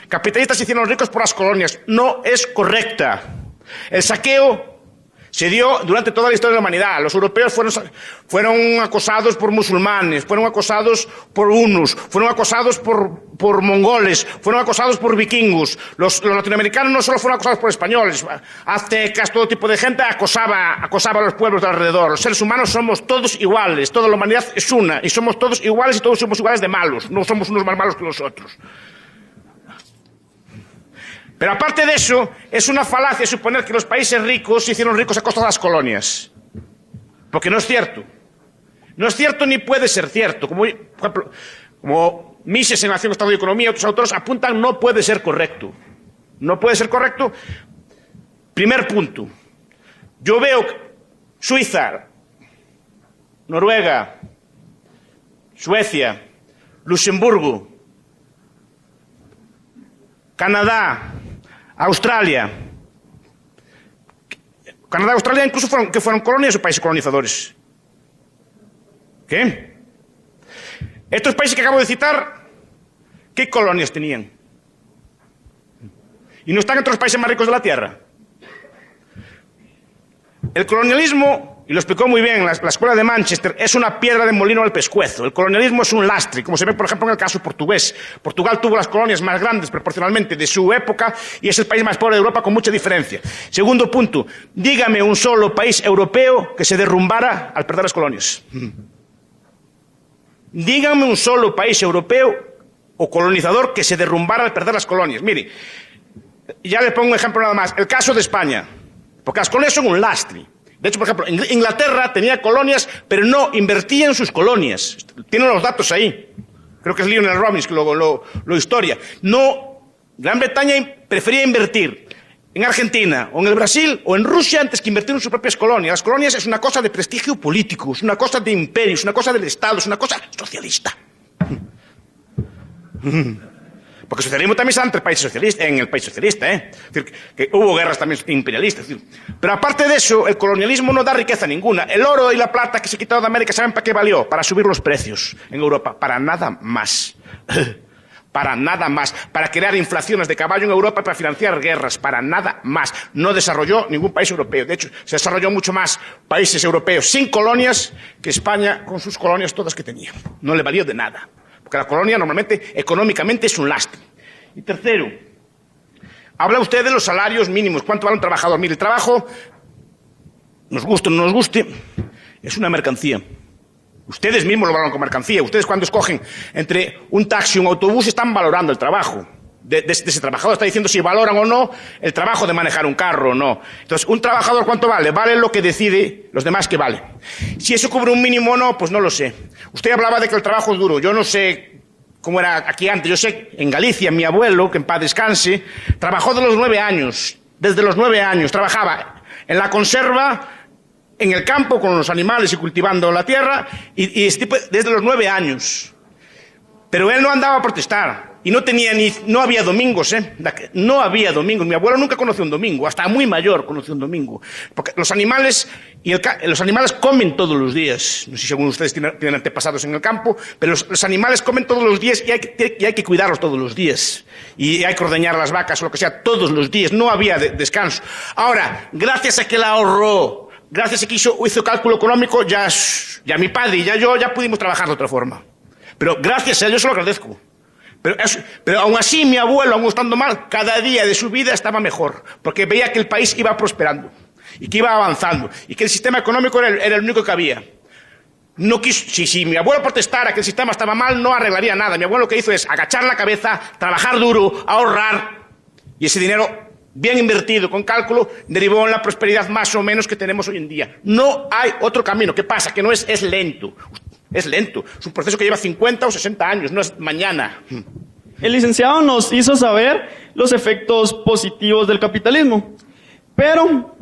[SPEAKER 1] capitalistas se hicieron ricos por las colonias no es correcta. El saqueo se dio durante toda la historia de la humanidad. Los europeos fueron acosados por musulmanes, fueron acosados por hunos, fueron acosados por mongoles, fueron acosados por vikingos. Los latinoamericanos no solo fueron acosados por españoles, aztecas, todo tipo de gente acosaba a los pueblos de alrededor. Los seres humanos somos todos iguales, toda la humanidad es una, y somos todos iguales y todos somos iguales de malos, no somos unos más malos que los otros. Pero aparte de eso, es una falacia suponer que los países ricos se hicieron ricos a costa de las colonias. Porque no es cierto. No es cierto ni puede ser cierto. Como, por ejemplo, como Mises en Nación, Estado y Economía y otros autores apuntan, no puede ser correcto. No puede ser correcto. Primer punto. Yo veo Suiza, Noruega, Suecia, Luxemburgo, Canadá, Australia. Canadá y Australia incluso fueron colonias o países colonizadores. ¿Qué? Estos países que acabo de citar, ¿qué colonias tenían? ¿Y no están entre los países más ricos de la Tierra? El colonialismo, y lo explicó muy bien la escuela de Manchester, es una piedra de molino al pescuezo. El colonialismo es un lastre, como se ve, por ejemplo, en el caso portugués. Portugal tuvo las colonias más grandes proporcionalmente de su época y es el país más pobre de Europa con mucha diferencia. Segundo punto, dígame un solo país europeo que se derrumbara al perder las colonias. Dígame un solo país europeo o colonizador que se derrumbara al perder las colonias. Mire, ya le pongo un ejemplo nada más. El caso de España. Porque las colonias son un lastre. De hecho, por ejemplo, Inglaterra tenía colonias, pero no invertía en sus colonias. Tienen los datos ahí. Creo que es Lionel Robbins que lo historia. No, Gran Bretaña prefería invertir en Argentina, o en el Brasil, o en Rusia, antes que invertir en sus propias colonias. Las colonias es una cosa de prestigio político, es una cosa de imperio, es una cosa del Estado, es una cosa socialista. Porque el socialismo también está entre el país socialista, en el país socialista, Es decir, que hubo guerras también imperialistas. Pero aparte de eso, el colonialismo no da riqueza ninguna. El oro y la plata que se quitó de América, ¿saben para qué valió? Para subir los precios en Europa. Para nada más. Para nada más. Para crear inflaciones de caballo en Europa y para financiar guerras. Para nada más. No desarrolló ningún país europeo. De hecho, se desarrolló mucho más países europeos sin colonias que España con sus colonias todas que tenía. No le valió de nada. Porque la colonia normalmente, económicamente, es un lastre. Y tercero, habla usted de los salarios mínimos. ¿Cuánto vale un trabajador? Mire, el trabajo, nos guste o no nos guste, es una mercancía. Ustedes mismos lo valoran como mercancía. Ustedes cuando escogen entre un taxi y un autobús están valorando el trabajo de ese trabajador. Está diciendo si valoran o no el trabajo de manejar un carro o no. Entonces, ¿un trabajador cuánto vale? Vale lo que decide los demás que vale. Si eso cubre un mínimo o no, pues no lo sé. Usted hablaba de que el trabajo es duro. Yo no sé cómo era aquí antes. Yo sé, en Galicia, mi abuelo, que en paz descanse, trabajó de los 9 años. Desde los 9 años. Trabajaba en la conserva, en el campo, con los animales y cultivando la tierra, y desde los 9 años. Pero él no andaba a protestar. Y no había domingos, No había domingos. Mi abuelo nunca conoció un domingo, hasta muy mayor conoció un domingo. Porque los animales comen todos los días. No sé si algunos de ustedes tienen antepasados en el campo, pero los animales comen todos los días y hay que cuidarlos todos los días. Y hay que ordeñar a las vacas o lo que sea todos los días. No había descanso. Ahora, gracias a que la ahorró, gracias a que hizo cálculo económico, ya mi padre y yo ya pudimos trabajar de otra forma. Pero gracias a Dios se lo agradezco. Pero aún así mi abuelo, aún estando mal, cada día de su vida estaba mejor, porque veía que el país iba prosperando y que iba avanzando y que el sistema económico era el único que había. No quiso, si mi abuelo protestara que el sistema estaba mal, no arreglaría nada. Mi abuelo lo que hizo es agachar la cabeza, trabajar duro, ahorrar, y ese dinero bien invertido con cálculo derivó en la prosperidad más o menos que tenemos hoy en día. No hay otro camino. ¿Qué pasa? Que no es lento. Es lento, es un proceso que lleva 50 o 60 años, no es mañana.
[SPEAKER 4] El licenciado nos hizo saber los efectos positivos del capitalismo, pero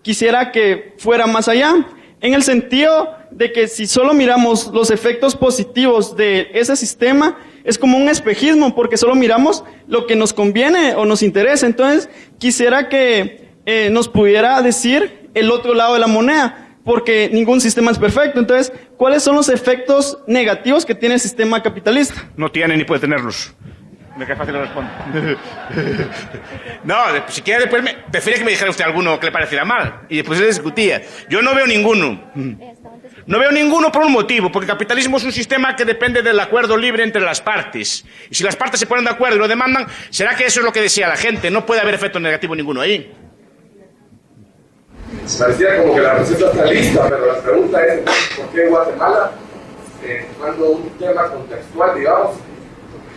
[SPEAKER 4] quisiera que fuera más allá, en el sentido de que si solo miramos los efectos positivos de ese sistema, es como un espejismo, porque solo miramos lo que nos conviene o nos interesa. Entonces, quisiera que nos pudiera decir el otro lado de la moneda, porque ningún sistema es perfecto. Entonces, ¿cuáles son los efectos negativos que tiene el sistema capitalista?
[SPEAKER 1] No tiene ni puede tenerlos. Me queda fácil responder. No, si quiere después prefiere que me dijera usted alguno que le pareciera mal y después se discutía. Yo no veo ninguno. No veo ninguno por un motivo, porque el capitalismo es un sistema que depende del acuerdo libre entre las partes. Y si las partes se ponen de acuerdo y lo demandan, será que eso es lo que desea la gente. No puede haber efecto negativo ninguno ahí.
[SPEAKER 5] Parecía como que la receta está lista, pero la pregunta es ¿por qué en Guatemala, cuando un tema contextual, digamos,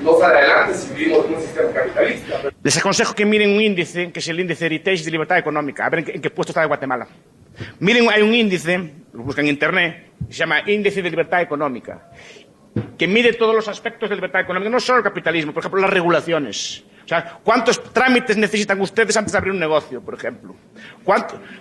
[SPEAKER 5] no sale adelante si vivimos en un sistema capitalista?
[SPEAKER 1] Les aconsejo que miren un índice, que es el índice Heritage de Libertad Económica, a ver en qué puesto está de Guatemala. Miren, hay un índice, lo buscan en internet, que se llama Índice de Libertad Económica, que mide todos los aspectos de libertad económica, no solo el capitalismo, por ejemplo, las regulaciones. O sea, ¿cuántos trámites necesitan ustedes antes de abrir un negocio, por ejemplo?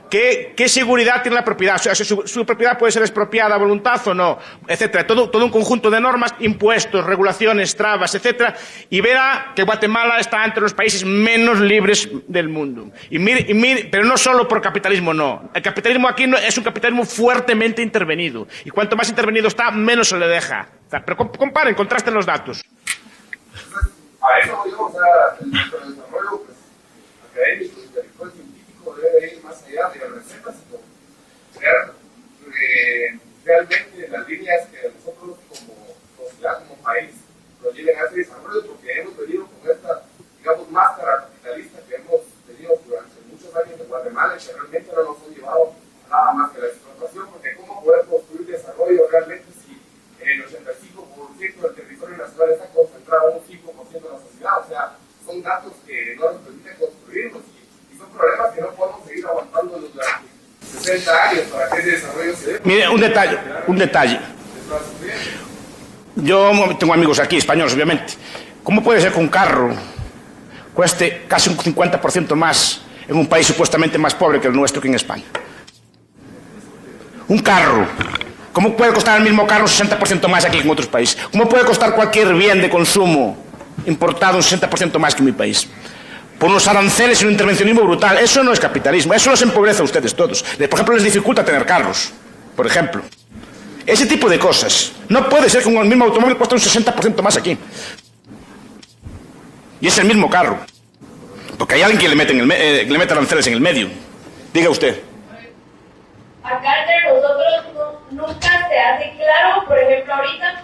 [SPEAKER 1] ¿Qué seguridad tiene la propiedad? O sea, su propiedad puede ser expropiada a voluntad o no, etcétera. Todo un conjunto de normas, impuestos, regulaciones, trabas, etcétera. Y verá que Guatemala está entre los países menos libres del mundo. Y mire, pero no solo por capitalismo, no. El capitalismo aquí es un capitalismo fuertemente intervenido. Y cuanto más intervenido está, menos se le deja. O sea, pero comparen, contrasten los datos.
[SPEAKER 5] A eso, digamos, el desarrollo académico, intelectual, científico debe ir más allá de recetas, Guatemala que realmente no nos han llevado nada más que la explotación, porque cómo poder construir desarrollo realmente si el 85% del territorio nacional está concentrado en un 5% de la sociedad. O sea, son datos que no nos permiten construirlos y son problemas que no podemos seguir aguantando durante 60 años para que ese desarrollo se dé.
[SPEAKER 1] Mire, un detalle. Yo tengo amigos aquí, españoles obviamente. ¿Cómo puede ser que un carro cueste casi un 50% más en un país supuestamente más pobre que el nuestro, que en España? Un carro. ¿Cómo puede costar el mismo carro un 60% más aquí que en otros países? ¿Cómo puede costar cualquier bien de consumo importado un 60% más que en mi país? Por unos aranceles y un intervencionismo brutal. Eso no es capitalismo, eso los empobrece a ustedes todos. Por ejemplo, les dificulta tener carros, por ejemplo. Ese tipo de cosas. No puede ser que un mismo automóvil cueste un 60% más aquí. Y es el mismo carro. Porque hay alguien que le mete aranceles en el medio. Diga usted.
[SPEAKER 6] Acá entre nosotros nunca se hace claro, por ejemplo, ahorita,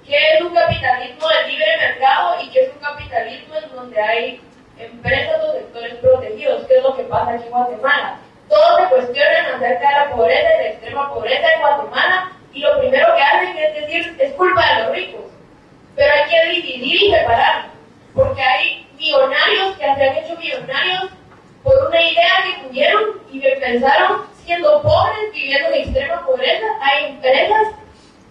[SPEAKER 6] qué es un capitalismo de libre mercado y qué es un capitalismo en donde hay empresas o sectores protegidos, que es lo que pasa aquí en Guatemala. Todos se cuestionan acerca de la pobreza y la extrema pobreza en Guatemala y lo primero que hacen es decir, es culpa de los ricos. Pero hay que dividir y separar, porque hay millonarios que se han hecho millonarios por una idea que tuvieron y que pensaron siendo pobres, viviendo en extrema pobreza. Hay empresas,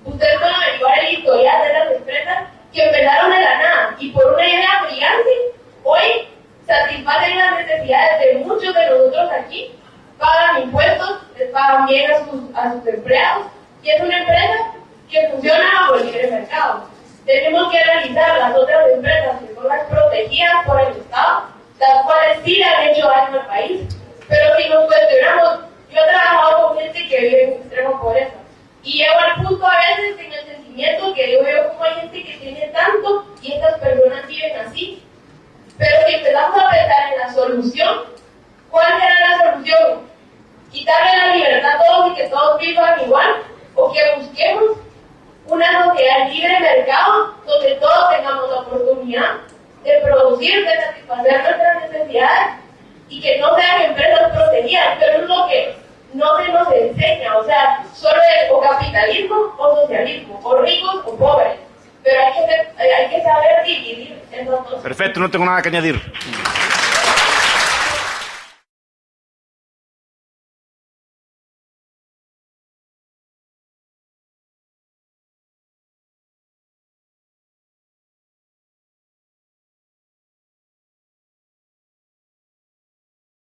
[SPEAKER 6] ustedes pueden averiguar el historial de las empresas que empezaron de la nada y por una idea brillante, hoy satisfacen las necesidades de muchos de nosotros aquí, pagan impuestos, les pagan bien a sus empleados y es una empresa que funciona bajo el libre mercado. Tenemos que analizar las otras empresas que son las protegidas por el Estado, las cuales sí le han hecho daño al país, pero si nos cuestionamos, yo he trabajado con gente que vive en extrema pobreza y llego al punto a veces en el sentimiento que yo veo como hay gente que tiene tanto y estas personas viven así. Pero si empezamos a pensar en la solución, ¿cuál será la solución? ¿Quitarle la libertad a todos y que todos vivan igual? ¿O que busquemos una sociedad libre de mercado donde todos tengamos la oportunidad de producir, de satisfacer nuestras necesidades y que no sean empresas protegidas? Pero es lo que no se nos enseña, o sea, solo es o capitalismo o socialismo, o ricos o pobres. Pero hay que saber dividir esas dos.
[SPEAKER 1] Perfecto, no tengo nada que añadir.